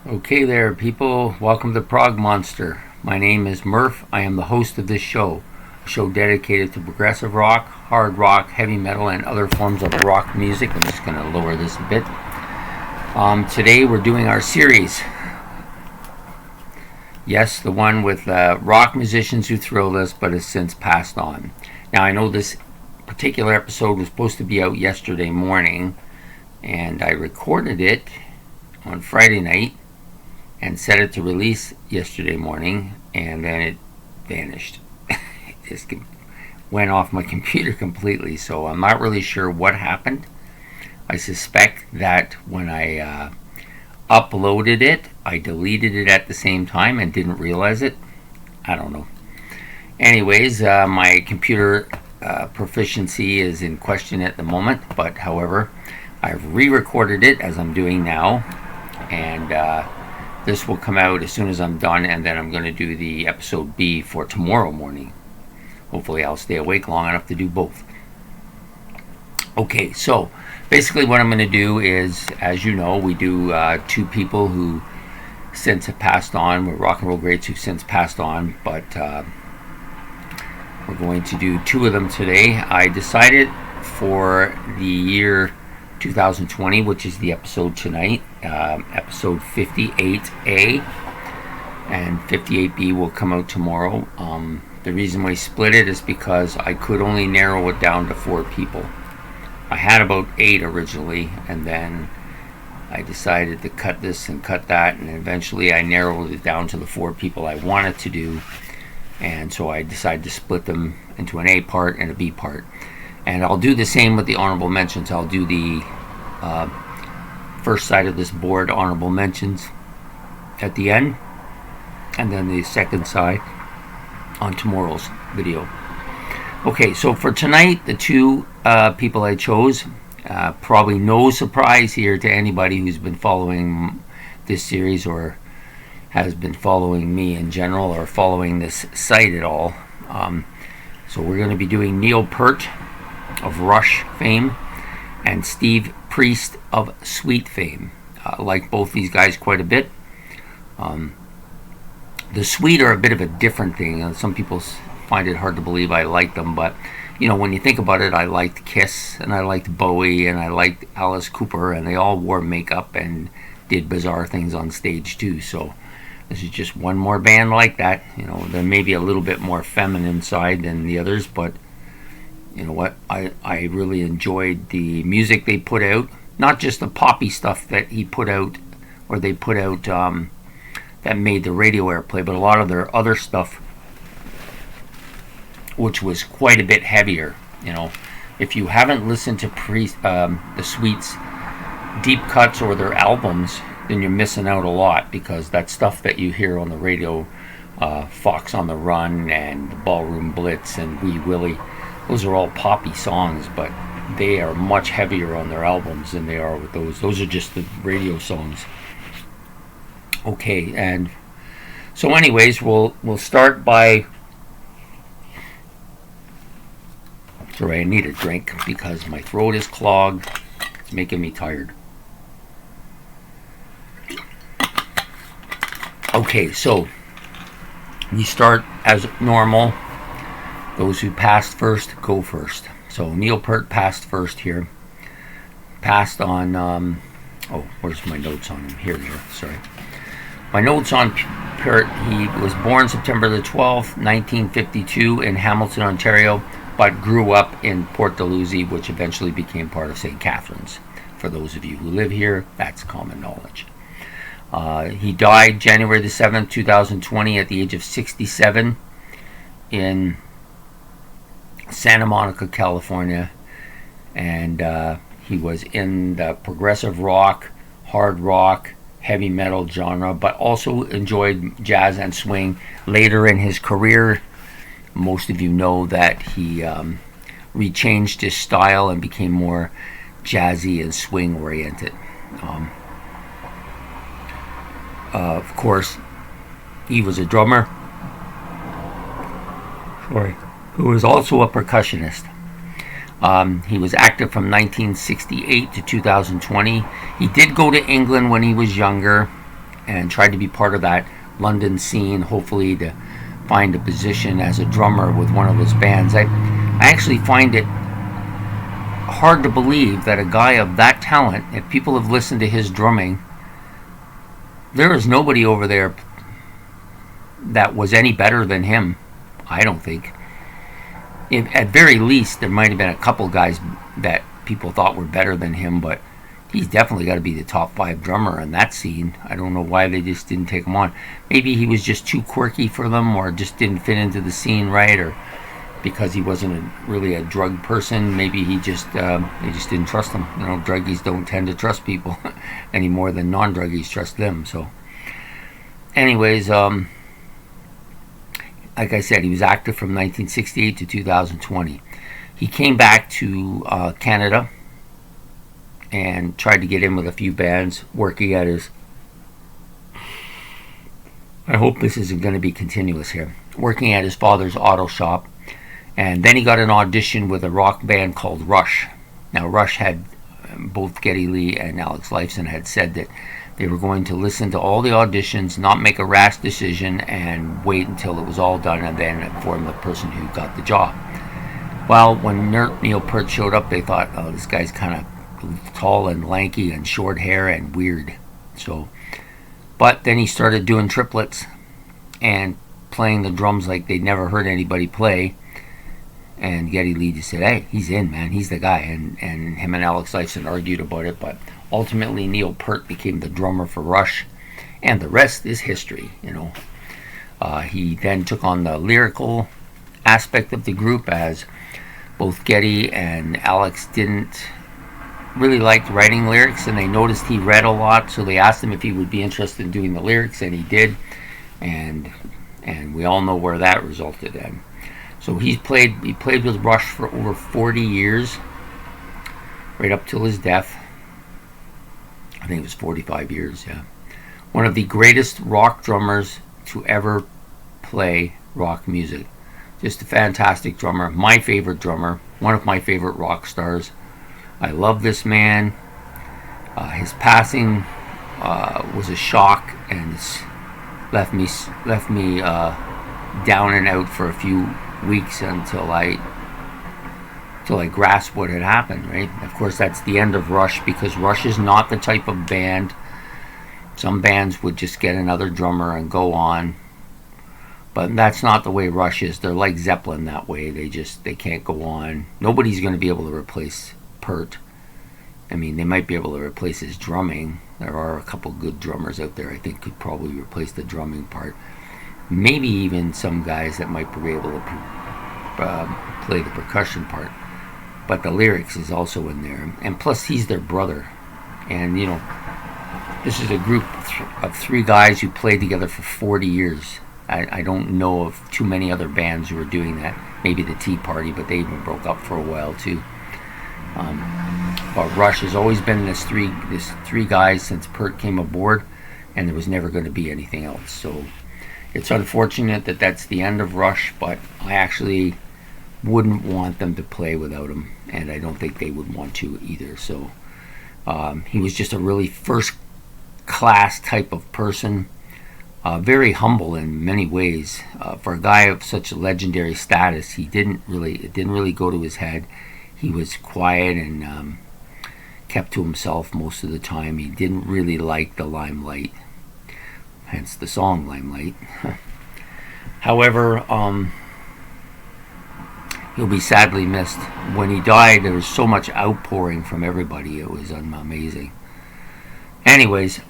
Okay there, people. Welcome to Prog Monster. My name is Murph. I am the host of this show, a show dedicated to progressive rock, hard rock, heavy metal, and other forms of rock music. I'm just going to lower this a bit. Today we're doing our series. Yes, the one with rock musicians who thrilled us but has since passed on. Now, I know this particular episode was supposed to be out yesterday morning, and I recorded it on Friday night and set it to release yesterday morning, and then it vanished. It just went off my computer completely, so I'm not really sure what happened. I suspect that when I uploaded it, I deleted it at the same time and didn't realize it. I don't know. Anyways, my computer proficiency is in question at the moment, but however, I've re-recorded it as I'm doing now, and this will come out as soon as I'm done, and then I'm going to do the episode B for tomorrow morning. Hopefully I'll stay awake long enough to do both. Okay, so basically what I'm going to do is, as you know, we do two people who since have passed on. We're rock and roll greats who've since passed on, but we're going to do two of them today. I decided for the year 2020, which is the episode tonight, episode 58A, and 58B will come out tomorrow. The reason we split it is because I could only narrow it down to 4 people. I had about 8 originally, and then I decided to cut this and cut that, and eventually I narrowed it down to the 4 people I wanted to do, and so I decided to split them into an A part and a B part. And I'll do the same with the honorable mentions. I'll do the first side of this board, honorable mentions, at the end, and then the second side on tomorrow's video. Okay, so for tonight, the two people I chose, probably no surprise here to anybody who's been following this series or has been following me in general or following this site at all. So we're going to be doing Neil Peart of Rush fame and Steve Priest of Sweet fame. I like both these guys quite a bit. The Sweet are a bit of a different thing. Some people find it hard to believe I like them, but you know, when you think about it, I liked Kiss and I liked Bowie and I liked Alice Cooper, and they all wore makeup and did bizarre things on stage too. So this is just one more band like that. You know, they're maybe a little bit more feminine side than the others, but you know what? I really enjoyed the music they put out. Not just the poppy stuff that he put out, or they put out, that made the radio airplay, but a lot of their other stuff, which was quite a bit heavier. You know, if you haven't listened to the Sweets' deep cuts or their albums, then you're missing out a lot, because that stuff that you hear on the radio, Fox on the Run and Ballroom Blitz and Wee Willie, those are all poppy songs, but they are much heavier on their albums than they are with those. Those are just the radio songs. Okay, and so anyways, we'll start by... Sorry, I need a drink because my throat is clogged. It's making me tired. Okay, so we start as normal. Those who passed first, go first. So Neil Peart passed first here. Passed on, where's my notes on him? Here, sorry. My notes on Peart: he was born September the 12th, 1952 in Hamilton, Ontario, but grew up in Port Dalhousie, which eventually became part of St. Catharines. For those of you who live here, that's common knowledge. He died January the 7th, 2020 at the age of 67 in Santa Monica, California, and he was in the progressive rock, hard rock, heavy metal genre, but also enjoyed jazz and swing. Later in his career, most of you know that he rechanged his style and became more jazzy and swing oriented. Of course, he was a drummer, who was also a percussionist. He was active from 1968 to 2020. He did go to England when he was younger, and tried to be part of that London scene, hopefully to find a position as a drummer with one of those bands. I actually find it hard to believe that a guy of that talent, if people have listened to his drumming, there is nobody over there that was any better than him, I don't think. At very least, there might have been a couple guys that people thought were better than him, but he's definitely got to be the top 5 drummer in that scene. I don't know why they just didn't take him on. Maybe he was just too quirky for them, or just didn't fit into the scene right, or because he wasn't really a drug person. Maybe they just didn't trust him. You know, druggies don't tend to trust people any more than non-druggies trust them. So, anyways, like I said, he was active from 1968 to 2020. He came back to Canada and tried to get in with a few bands, working at his... I hope this isn't going to be continuous here. Working at his father's auto shop. And then he got an audition with a rock band called Rush. Now, Rush had, both Geddy Lee and Alex Lifeson had said that they were going to listen to all the auditions, not make a rash decision, and wait until it was all done and then inform the person who got the job. Well, when Neil Peart showed up, they thought, oh, this guy's kind of tall and lanky and short hair and weird. So, but then he started doing triplets and playing the drums like they'd never heard anybody play. And Geddy Lee just said, hey, he's in, man, he's the guy. And him and Alex Lifeson argued about it, but ultimately Neil Peart became the drummer for Rush, and the rest is history, you know. He then took on the lyrical aspect of the group, as both Geddy and Alex didn't really like writing lyrics, and they noticed he read a lot, so they asked him if he would be interested in doing the lyrics, and he did, and we all know where that resulted in. So he played with Rush for over 40 years, right up till his death. I think it was 45 years, yeah. One of the greatest rock drummers to ever play rock music. Just a fantastic drummer. My favorite drummer. One of my favorite rock stars. I love this man. His passing was a shock, and it's left me down and out for a few weeks until I grasped what had happened, right? Of course, that's the end of Rush, because Rush is not the type of band. Some bands would just get another drummer and go on, but that's not the way Rush is. They're like Zeppelin that way. They can't go on. Nobody's going to be able to replace Peart. I mean, they might be able to replace his drumming. There are a couple good drummers out there I think could probably replace the drumming part. Maybe even some guys that might be able to play the percussion part. But the lyrics is also in there. And plus, he's their brother. And, you know, this is a group of 3 guys who played together for 40 years. I don't know of too many other bands who are doing that. Maybe the Tea Party, but they even broke up for a while, too. But Rush has always been this three guys since Peart came aboard, and there was never going to be anything else. So it's unfortunate that that's the end of Rush, but I actually wouldn't want them to play without him, and I don't think they would want to either. So he was just a really first-class type of person, very humble in many ways. For a guy of such legendary status, it didn't really go to his head. He was quiet and kept to himself most of the time. He didn't really like the limelight, hence the song Limelight. However, he'll be sadly missed. When he died, there was so much outpouring from everybody. It was amazing. Anyways,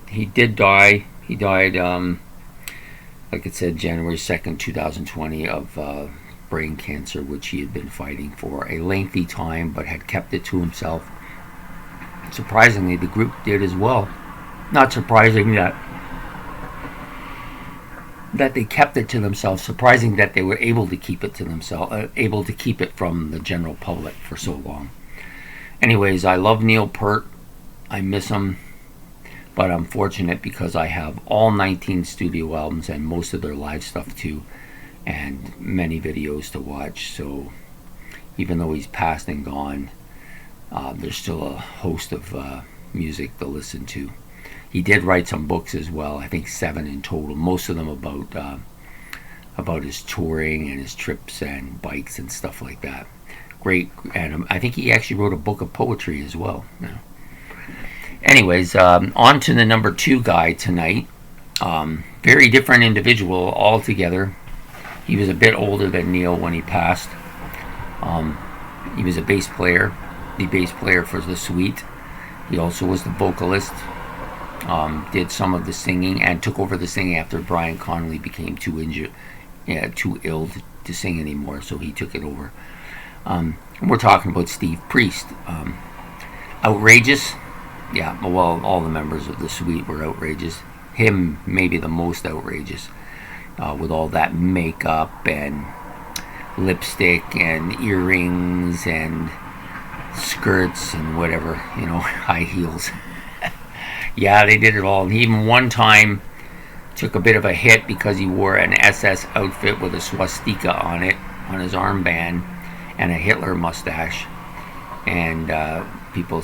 he did die. He died, like it said, January 2nd, 2020 of brain cancer, which he had been fighting for a lengthy time, but had kept it to himself. Surprisingly, the group did as well. Not surprising that they kept it to themselves. Surprising that they were able to keep it to themselves, able to keep it from the general public for so long. Anyways, I love Neil Peart. I miss him, but I'm fortunate because I have all 19 studio albums and most of their live stuff too, and many videos to watch. So even though he's passed and gone, there's still a host of music to listen to. He did write some books as well. I think 7 in total. Most of them about his touring and his trips and bikes and stuff like that. Great, and I think he actually wrote a book of poetry as well. Yeah. Anyways, on to the number 2 guy tonight. Very different individual altogether. He was a bit older than Neil when he passed. He was a bass player, the bass player for the Sweet. He also was the vocalist. Did some of the singing and took over the singing after Brian Connolly became too ill to sing anymore, so he took it over. And we're talking about Steve Peart. Outrageous. Yeah, well, all the members of the Sweet were outrageous. Him maybe the most outrageous, with all that makeup and lipstick and earrings and skirts and whatever, high heels. Yeah, they did it all. And he even one time took a bit of a hit because he wore an SS outfit with a swastika on it, on his armband, and a Hitler mustache. And people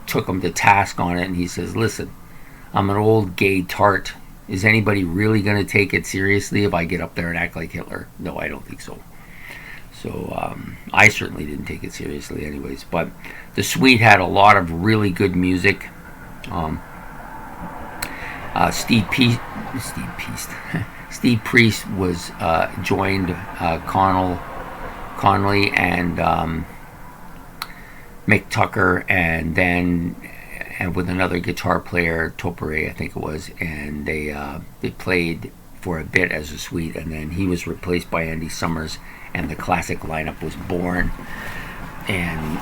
took him to task on it, and he says, "Listen, I'm an old gay tart. Is anybody really going to take it seriously if I get up there and act like Hitler?" No, I don't think so. So I certainly didn't take it seriously anyways. But the Sweet had a lot of really good music. Steve Peart was joined Connolly and Mick Tucker, and then with another guitar player, Topere, I think it was, and they played for a bit as a Sweet, and then he was replaced by Andy Summers, and the classic lineup was born. And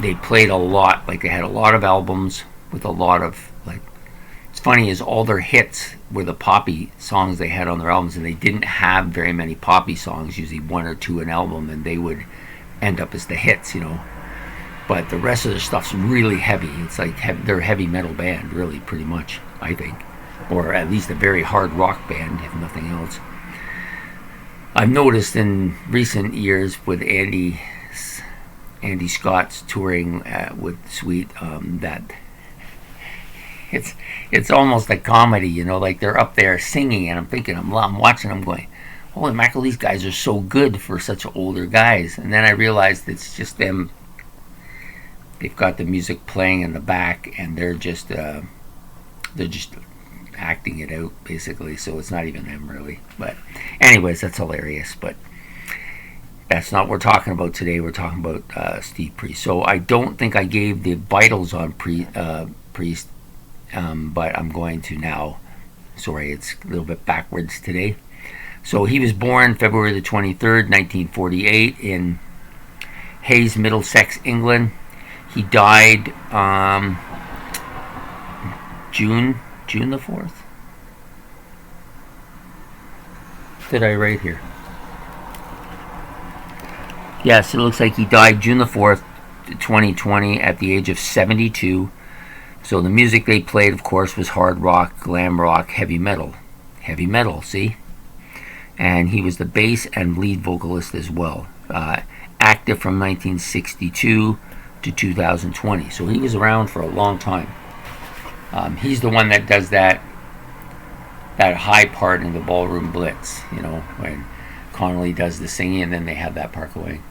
they played a lot, like they had a lot of albums with a lot of, like, it's funny is all their hits were the poppy songs they had on their albums, and they didn't have very many poppy songs, usually 1 or 2 an album, and they would end up as the hits, But the rest of their stuff's really heavy. It's like they're a heavy metal band, really, pretty much, I think. Or at least a very hard rock band, if nothing else. I've noticed in recent years with Andy Scott's touring with Sweet that it's almost a comedy, like they're up there singing, and I'm thinking, I'm watching them going, holy mackerel, these guys are so good for such older guys. And then I realized it's just them. They've got the music playing in the back, and they're just acting it out, basically. So it's not even them, really. But anyways, that's hilarious. But that's not what we're talking about today. We're talking about Steve Peart. So I don't think I gave the vitals on Peart, but I'm going to now. Sorry, it's a little bit backwards today. So he was born February the 23rd, 1948 in Hayes, Middlesex, England. He died June the 4th. Did I write here? Yes, it looks like he died June the 4th, 2020 at the age of 72. So the music they played, of course, was hard rock, glam rock, heavy metal. Heavy metal, see? And he was the bass and lead vocalist as well. Active from 1962 to 2020. So he was around for a long time. He's the one that does that high part in the Ballroom Blitz, when Connolly does the singing and then they have that part going.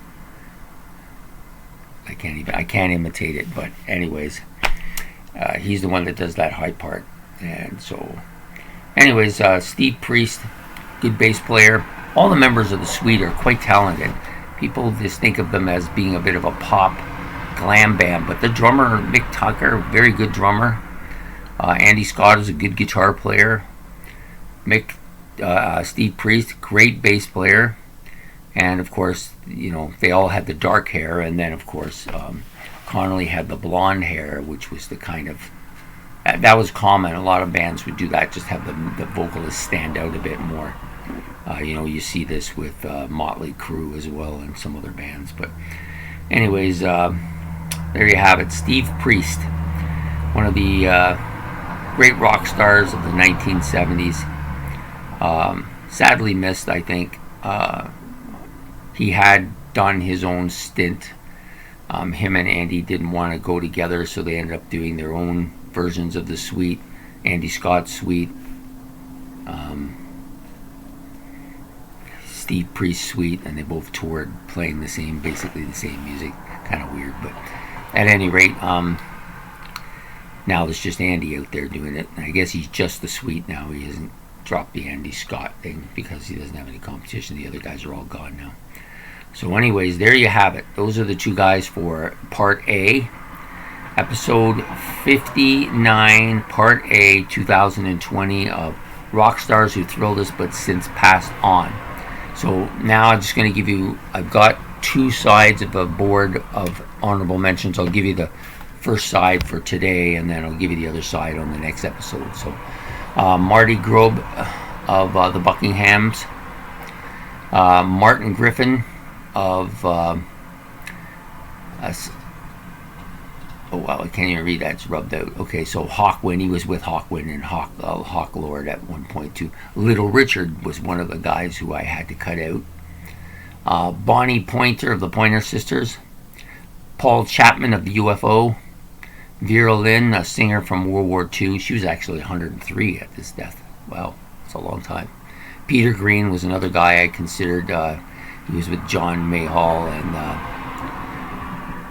I can't imitate it, but anyways, he's the one that does that high part. And so anyways, Steve Peart, good bass player. All the members of the Sweet are quite talented. People just think of them as being a bit of a pop glam band, but the drummer, Mick Tucker, very good drummer. Andy Scott is a good guitar player. Steve Peart, great bass player. And of course, they all had the dark hair, and then of course Connolly had the blonde hair, which was the kind of, that was common. A lot of bands would do that, just have the vocalist stand out a bit more. You see this with Motley Crue as well and some other bands. But anyways, there you have it. Steve Peart, one of the great rock stars of the 1970s. Sadly missed, I think. He had done his own stint. Him and Andy didn't want to go together, so they ended up doing their own versions of the suite, Andy Scott's suite, Steve Priest's suite, and they both toured playing basically the same music. Kind of weird, but at any rate, now there's just Andy out there doing it. And I guess he's just the suite now. He hasn't dropped the Andy Scott thing because he doesn't have any competition. The other guys are all gone now. So anyways, there you have it. Those are the two guys for Part A. Episode 59, Part A, 2020 of Rock Stars Who Thrilled Us But Since Passed On. So now I'm just going to give you, I've got two sides of a board of honorable mentions. I'll give you the first side for today, and then I'll give you the other side on the next episode. So Marty Grobe of the Buckinghams, Martin Griffin of oh wow, I can't even read that, it's rubbed out. Okay, so Hawkwind, he was with Hawkwind and Hawk Lord at one point too. Little Richard was one of the guys who I had to cut out. Bonnie Pointer of the Pointer Sisters, Paul Chapman of the UFO, Vera Lynn, a singer from World War II. She was actually 103 at this death. Wow, that's a long time. Peter Green was another guy I considered. He was with John Mayhall,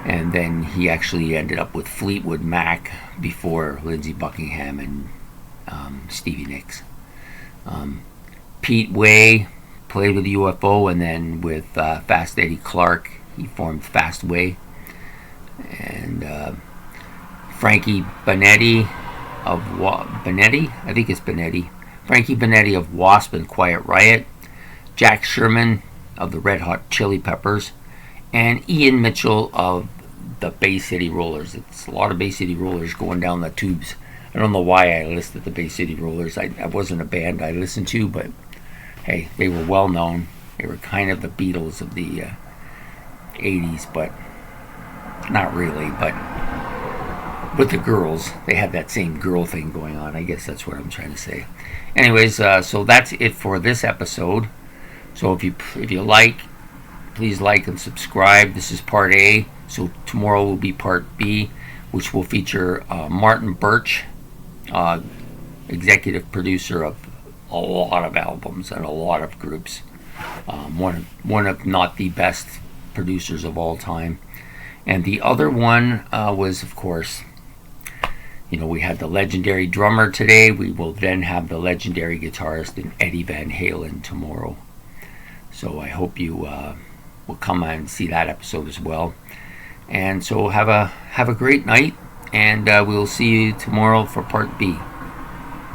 and then he actually ended up with Fleetwood Mac before Lindsey Buckingham and Stevie Nicks. Pete Way played with the UFO, and then with Fast Eddie Clark, he formed Fast Way. And Frankie Benetti of I think it's Benetti. Frankie Benetti of Wasp and Quiet Riot. Jack Sherman of the Red Hot Chili Peppers. And Ian Mitchell of the Bay City Rollers. It's a lot of Bay City Rollers going down the tubes. I don't know why I listed the Bay City Rollers. I wasn't a band I listened to, but hey, they were well known. They were kind of the Beatles of the 80s, but not really. But with the girls, they had that same girl thing going on. I guess that's what I'm trying to say. Anyways, so that's it for this episode. So if you like, please like and subscribe. This is Part A. So tomorrow will be Part B, which will feature Martin Birch, executive producer of a lot of albums and a lot of groups. One of not the best producers of all time. And the other one was, of course, we had the legendary drummer today. We will then have the legendary guitarist in Eddie Van Halen tomorrow. So I hope you will come and see that episode as well. And so have a great night, and we'll see you tomorrow for Part B.